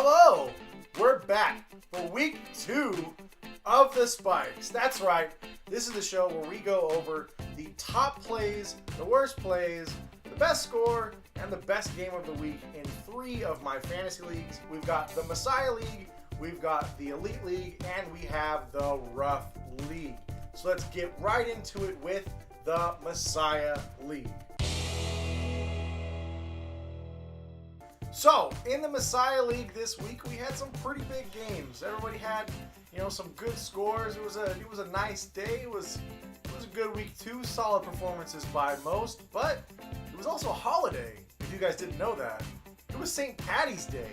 Hello! We're back for week 2 of the Spikes. That's right, this is the show where we go over the top plays, the worst plays, the best score, and the best game of the week in 3 of my fantasy leagues. We've got the Messiah League, we've got the Elite League, and we have the Rough League. So let's get right into it with the Messiah League. So, in the Messiah League this week, we had some pretty big games. Everybody had, some good scores. It was a nice day. It was a good week too. Solid performances by most, but it was also a holiday. If you guys didn't know that, it was St. Patty's Day.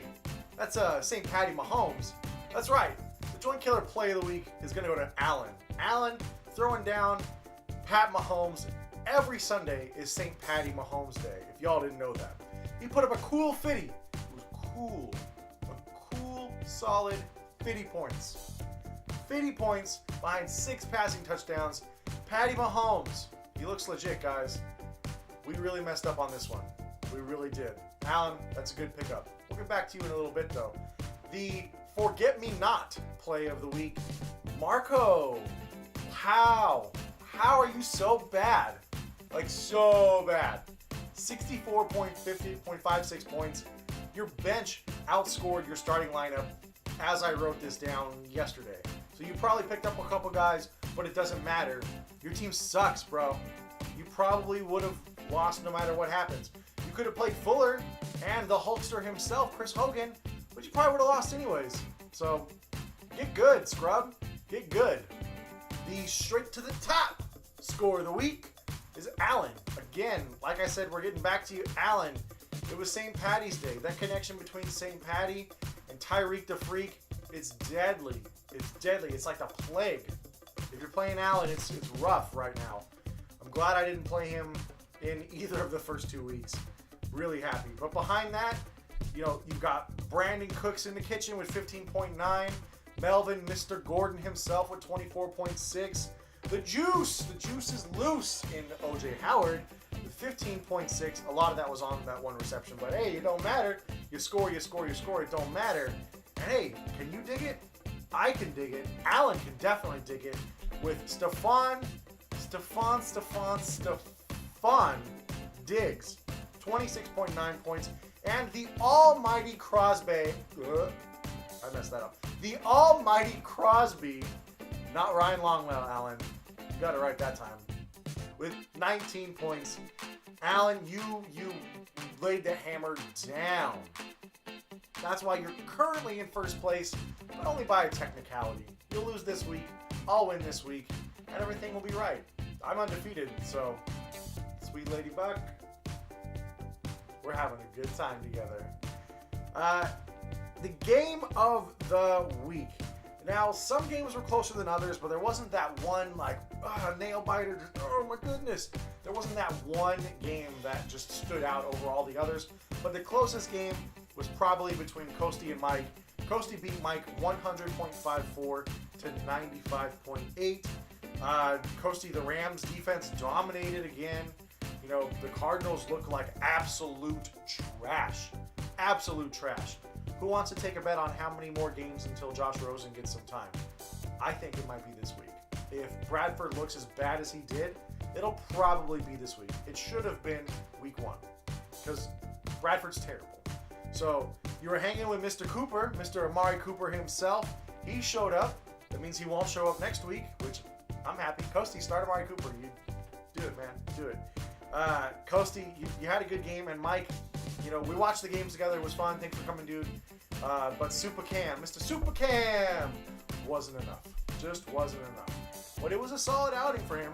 That's St. Patty Mahomes. That's right. The Joint Killer Play of the Week is going to go to Allen. Allen throwing down Pat Mahomes. Every Sunday is St. Patty Mahomes Day. If y'all didn't know that. He put up a cool 50. It was cool. A cool, solid 50 points. 50 points behind 6 passing touchdowns. Patty Mahomes. He looks legit, guys. We really messed up on this one. We really did. Alan, that's a good pickup. We'll get back to you in a little bit, though. The Forget Me Not play of the week. Marco, how are you so bad? Like, so bad. 64.56 points. Your bench outscored your starting lineup as I wrote this down yesterday. So you probably picked up a couple guys, but it doesn't matter. Your team sucks, bro. You probably would have lost no matter what happens. You could have played Fuller and the Hulkster himself, Chris Hogan, but you probably would have lost anyways. So get good, scrub. Get good. The straight to the top score of the week is Allen. Again, like I said, we're getting back to you, Allen. It was St. Patty's Day. That connection between St. Patty and Tyreek the Freak, it's deadly. It's deadly. It's like a plague. If you're playing Allen, it's rough right now. I'm glad I didn't play him in either of the first 2 weeks. Really happy. But behind that, you've got Brandon Cooks in the kitchen with 15.9. Melvin, Mr. Gordon himself with 24.6. The juice is loose in O.J. Howard with 15.6. A lot of that was on that one reception, but hey, it don't matter. You score. It don't matter. And hey, can you dig it? I can dig it. Allen can definitely dig it with Stefon Diggs, 26.9 points, and the almighty Crosby. I messed that up. The almighty Crosby. Not Ryan Longwell, Allen. You got it right that time. With 19 points. Allen, you laid the hammer down. That's why you're currently in first place, but only by a technicality. You'll lose this week, I'll win this week, and everything will be right. I'm undefeated, so sweet Lady Buck, we're having a good time together. The game of the week. Now, some games were closer than others, but there wasn't that one, nail biter. Oh, my goodness. There wasn't that one game that just stood out over all the others. But the closest game was probably between Coasty and Mike. Coasty beat Mike 100.54 to 95.8. Coasty, the Rams defense dominated again. The Cardinals look like absolute trash. Absolute trash. Who wants to take a bet on how many more games until Josh Rosen gets some time? I think it might be this week. If Bradford looks as bad as he did, it'll probably be this week. It should have been week 1 because Bradford's terrible. So you were hanging with Mr. Cooper, Mr. Amari Cooper himself. He showed up. That means he won't show up next week, which I'm happy. Coasty, start Amari Cooper. You do it, man. Do it. Coasty, you had a good game, and Mike, we watched the games together. It was fun. Thanks for coming, dude. But Super Cam, Mr. Super Cam, wasn't enough. Just wasn't enough. But it was a solid outing for him.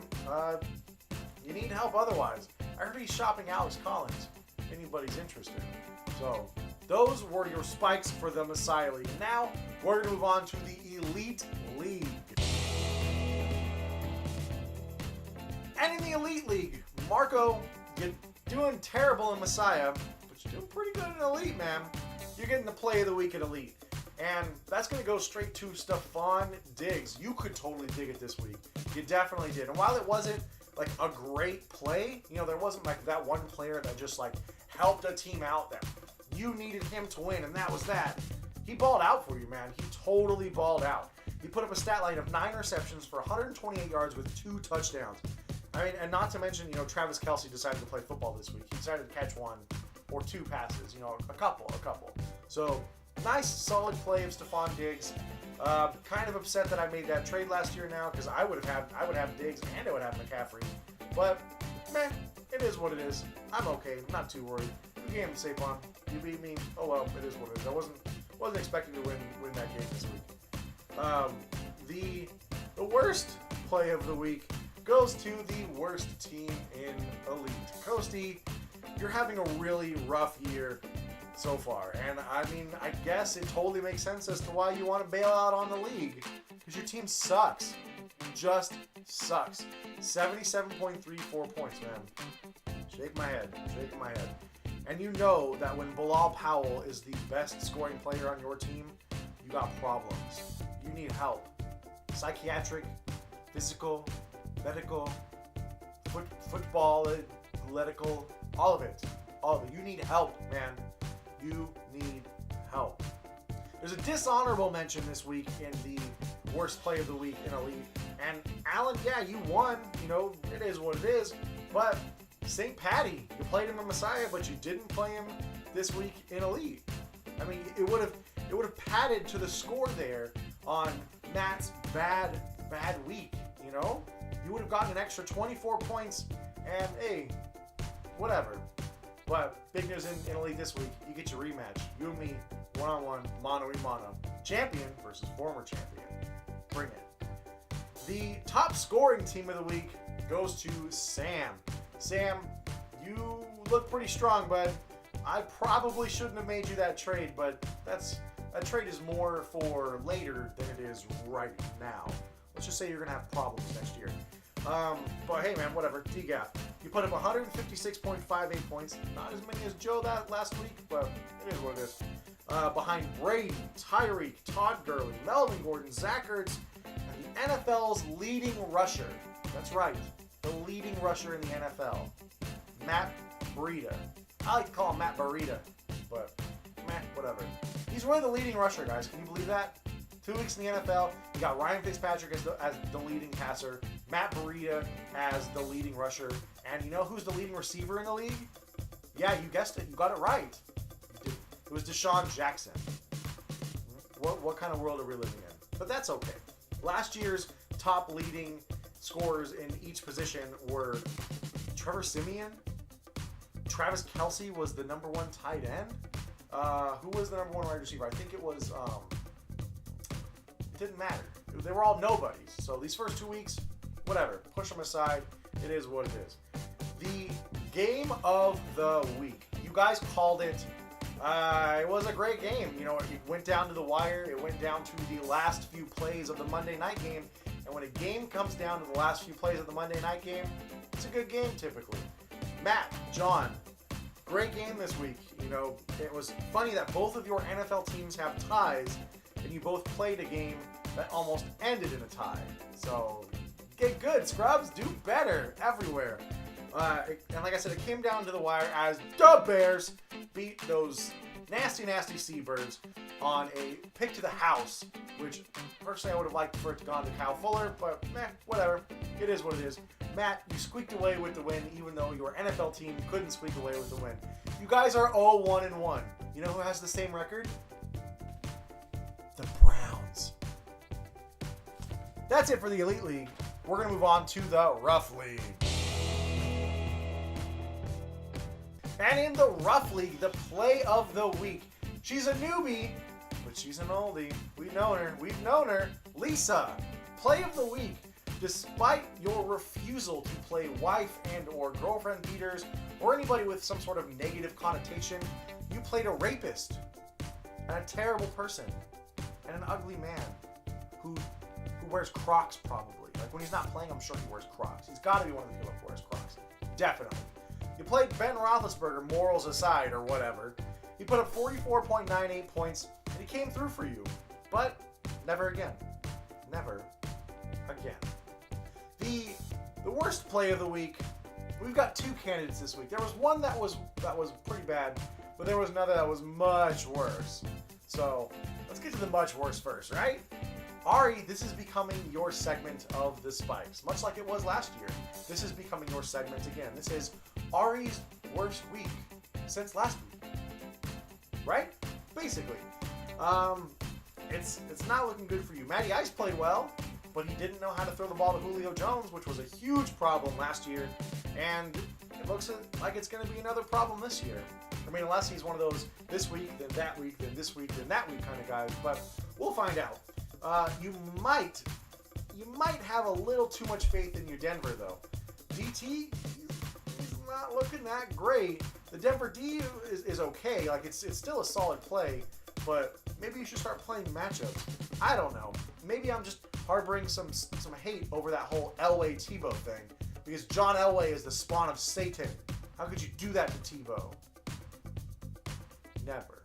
You need help otherwise. I heard he's shopping Alex Collins, if anybody's interested. So, those were your spikes for the Messiah League. Now, we're going to move on to the Elite League. And in the Elite League, Marco, you're doing terrible in Messiah, but you're doing pretty good in Elite, man. You're getting the play of the week at Elite. And that's going to go straight to Stefon Diggs. You could totally dig it this week. You definitely did. And while it wasn't like a great play, there wasn't like that one player that just like helped a team out that you needed him to win, and that was that. he balled out for you, man. He totally balled out. He put up a stat line of 9 receptions for 128 yards with 2 touchdowns. I mean, and not to mention, Travis Kelce decided to play football this week. He decided to catch 1 or 2 passes, a couple. So, nice, solid play of Stefon Diggs. Kind of upset that I made that trade last year now, because I would have Diggs and I would have McCaffrey. But, meh, it is what it is. I'm okay. I'm not too worried. Good game, Stefon. You beat me. Oh well, it is what it is. I wasn't expecting to win that game this week. The worst play of the week goes to the worst team in Elite. Coasty, you're having a really rough year so far, and I mean, I guess it totally makes sense as to why you want to bail out on the league, because your team sucks. Just sucks. 77.34 points, man. Shaking my head. And you know that when Bilal Powell is the best scoring player on your team, you got problems. You need help. Psychiatric, physical, medical, football, athletical, all of it. You need help, man. You need help. There's a dishonorable mention this week in the worst play of the week in Elite. And Alan, yeah, you won. It is what it is. But St. Patty, you played him in Messiah, but you didn't play him this week in Elite. I mean, it would have padded to the score there on Matt's bad week. You would have gotten an extra 24 points, and hey, whatever. But big news in Elite this week, you get your rematch. You and me, one-on-one, mano-a-mano. Champion versus former champion. Bring it. The top scoring team of the week goes to Sam. Sam, you look pretty strong, but I probably shouldn't have made you that trade, but that trade is more for later than it is right now. Let's just say you're going to have problems next year. But hey, man, whatever. TGAF. You put up 156.58 points. Not as many as Joe that last week, but it is what it is. Behind Brady, Tyreek, Todd Gurley, Melvin Gordon, Zach Ertz, and the NFL's leading rusher. That's right. The leading rusher in the NFL. Matt Breida. I like to call him Matt Burrito, but whatever. He's really the leading rusher, guys. Can you believe that? 2 weeks in the NFL, you got Ryan Fitzpatrick as the leading passer, Matt Breida as the leading rusher, and you know who's the leading receiver in the league? Yeah, you guessed it. You got it right. It was Deshaun Jackson. What kind of world are we living in? But that's okay. Last year's top leading scorers in each position were Trevor Siemian. Travis Kelce was the number 1 tight end. Who was the number 1 wide receiver? I think it was... it didn't matter. They were all nobodies. So these first 2 weeks, whatever. Push them aside. It is what it is. The game of the week. You guys called it. It was a great game. It went down to the wire. It went down to the last few plays of the Monday night game. And when a game comes down to the last few plays of the Monday night game, it's a good game typically. Matt, John, great game this week. It was funny that both of your NFL teams have ties, and you both played a game that almost ended in a tie. So, get good, scrubs. Do better everywhere. And like I said, it came down to the wire as the Bears beat those nasty, nasty Seabirds on a pick to the house, which personally I would have liked for it to gone to Kyle Fuller, but whatever. It is what it is. Matt, you squeaked away with the win, even though your NFL team couldn't squeak away with the win. You guys are 0-1-1. You know who has the same record? The Browns. That's it for the Elite League. We're going to move on to the Rough League. And in the Rough League, the play of the week. She's a newbie, but she's an oldie. We've known her. Lisa, play of the week. Despite your refusal to play wife and or girlfriend beaters or anybody with some sort of negative connotation, you played a rapist and a terrible person and an ugly man who wears Crocs probably. Like when he's not playing, I'm sure he wears Crocs. He's got to be one of the people who wears Crocs. Definitely. You played Ben Roethlisberger, morals aside or whatever. He put up 44.98 points and he came through for you. But never again. Never again. The worst play of the week, we've got 2 candidates this week. There was one that was pretty bad, but there was another that was much worse. So let's get to the much worse first, right? Ari, this is becoming your segment of the spikes. Much like it was last year, this is becoming your segment again. This is Ari's worst week since last week, right? Basically. It's not looking good for you. Matty Ice played well, but he didn't know how to throw the ball to Julio Jones, which was a huge problem last year, and it looks like it's going to be another problem this year. I mean, unless he's one of those this week, then that week, then this week, then that week kind of guys, but we'll find out. You might have a little too much faith in your Denver, though. DT, he's not looking that great. The Denver D is okay. Like, it's still a solid play, but maybe you should start playing matchups. I don't know. Maybe I'm just harboring some hate over that whole Elway Tebow thing, because John Elway is the spawn of Satan. How could you do that to Tebow? Never.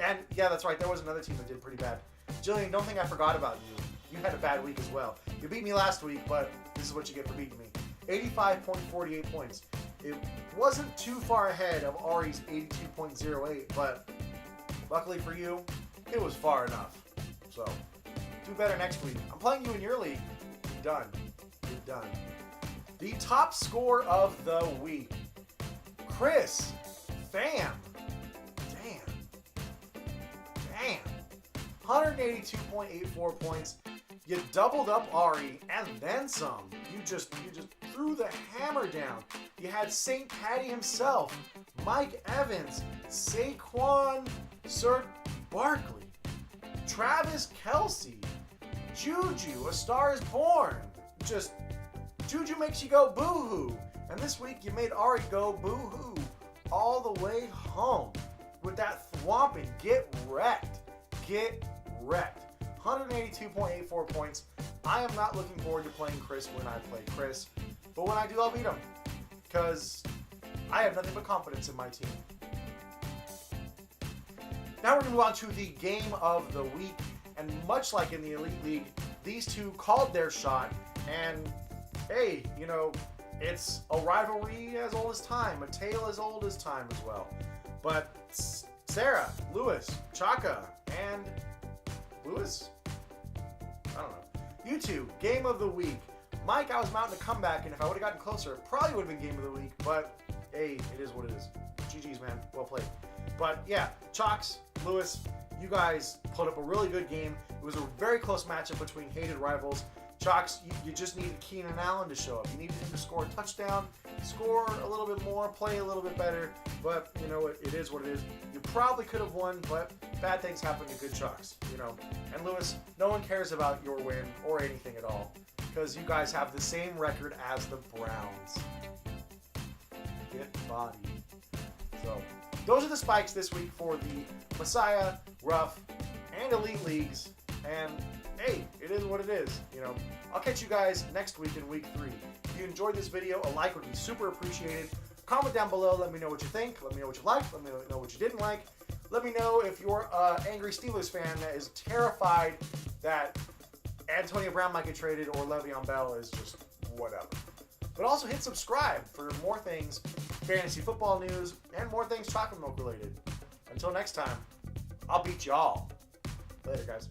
And yeah, that's right. There was another team that did pretty bad. Jillian, don't think I forgot about you. You had a bad week as well. You beat me last week, but this is what you get for beating me. 85.48 points. It wasn't too far ahead of Ari's 82.08, but luckily for you, it was far enough. So, do better next week. I'm playing you in your league. You're done. You're done. The top score of the week. Chris Pham. Damn. 182.84 points. You doubled up Ari and then some. You just threw the hammer down. You had St. Patty himself, Mike Evans, Saquon, Sir Barkley, Travis Kelce, Juju, A Star Is Born. Just Juju makes you go boo-hoo. And this week you made Ari go boo-hoo all the way home with that thwomping. Get wrecked. Get wrecked. 182.84 points. I am not looking forward to playing Chris when I play Chris, but when I do, I'll beat him, because I have nothing but confidence in my team. Now we're going to move on to the game of the week, and much like in the Elite League, these two called their shot, and hey, you know, it's a rivalry as old as time, a tale as old as time as well. But Sarah, Lewis, Chaka, and Lewis? I don't know. You two, game of the week. Mike, I was mounting a comeback, and if I would have gotten closer, it probably would have been game of the week, but hey, it is what it is. GG's, man. Well played. But yeah, Chalks, Lewis, you guys put up a really good game. It was a very close matchup between hated rivals. Chalks, you just needed Keenan Allen to show up. You needed him to score a touchdown, score a little bit more, play a little bit better, but you know, it is what it is. You probably could have won, but bad things happen to good Chalks, you know. And Lewis, no one cares about your win or anything at all, because you guys have the same record as the Browns. Get bodied. So, those are the spikes this week for the Messiah, Rough, and Elite Leagues, and hey, it is what it is, you know. I'll catch you guys next week in week 3. If you enjoyed this video, a like would be super appreciated. Comment down below, let me know what you think, let me know what you liked, let me know what you didn't like. Let me know if you're an angry Steelers fan that is terrified that Antonio Brown might get traded or Le'Veon Bell is just whatever. But also hit subscribe for more things, fantasy football news, and more things chocolate milk related. Until next time, I'll beat y'all. Later, guys.